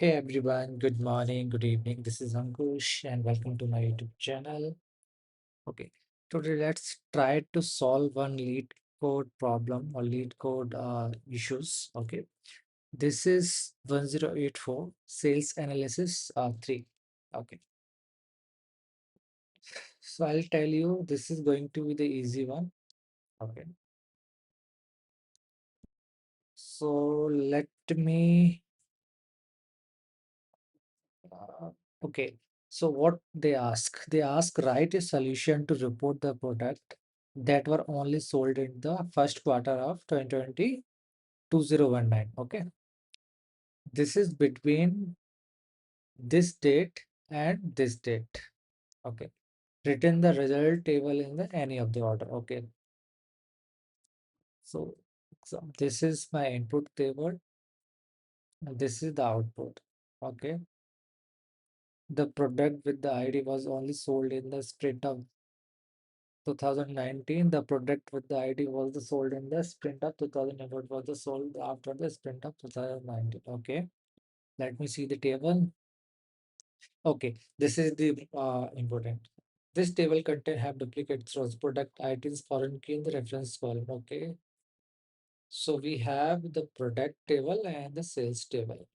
Hey everyone, good morning, good evening. This is Ankush and welcome to my YouTube channel. Okay, today let's try to solve one lead code problem or lead code issues. Okay, this is 1084 sales analysis 3. Okay, so I'll tell you this is going to be the easy one. Okay, so let me Uh, okay, so what they ask write a solution to report the product that were only sold in the first quarter of 2020 2019. Okay, this is between this date and this date. Okay, return the result table in the any of the order. Okay, so, so this is my input table and this is the output. Okay, the product with the ID was only sold in the sprint of 2019, the product with the ID was the sold in the sprint of 2019. It was the sold after the sprint of 2019. Okay, let me see the table. Okay, this is the important. This table contain have duplicate rows, product IDs, foreign key in the reference column. Okay, so we have the product table and the sales table.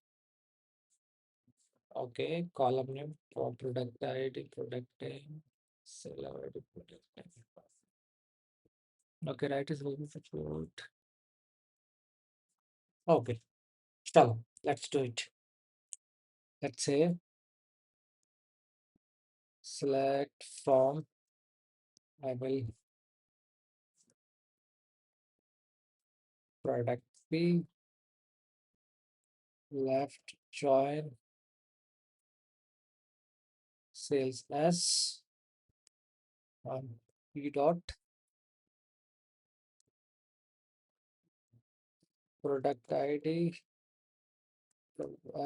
Okay, column name for product ID, product name, seller ID, product name. Okay, right is going to put. Okay, chalo, let's do it. Let's say select from, I will product B, left join sales S on P dot product ID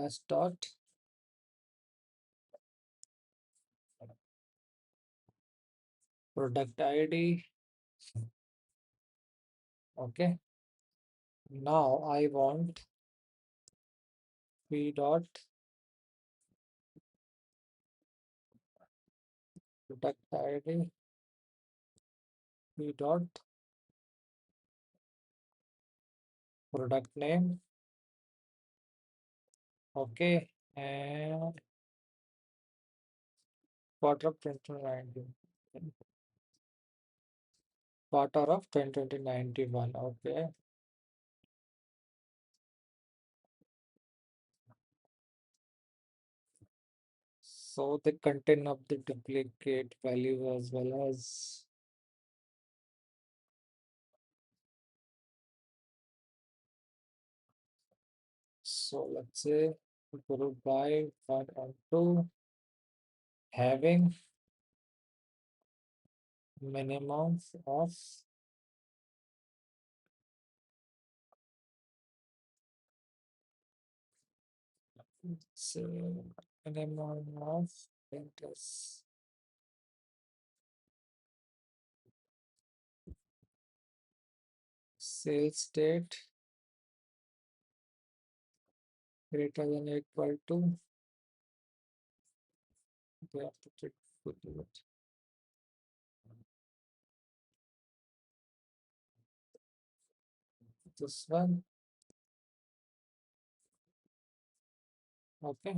S dot product ID. Okay. Now I want P dot product ID P dot product name. Okay. And quarter of 2019. Quarter of 2021. Okay. So the content of the duplicate value as well as, so let's say group by 1 and 2 having minimum of, say, minimum of this sales date greater than equal to, we have to check this one. Okay,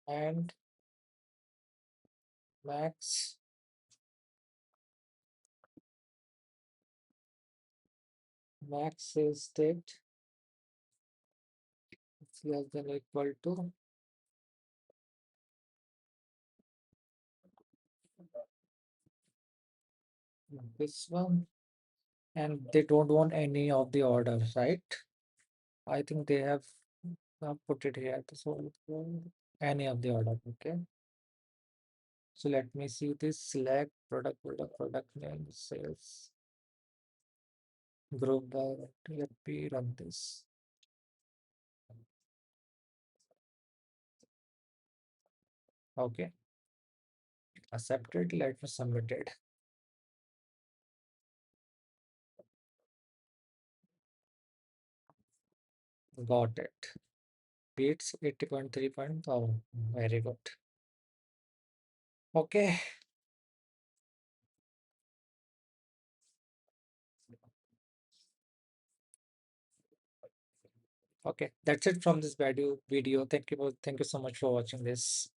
and max sales date is less than equal to this one, and they don't want any of the orders, right? I think they have put it here. So any of the order. Okay. So let me see this select product name sales group by, let me run this. Okay. Accepted. Let me submit it. Got it. Beats 80.3 point. Oh, very good. Okay. Okay. That's it from this video. Thank you. Thank you so much for watching this.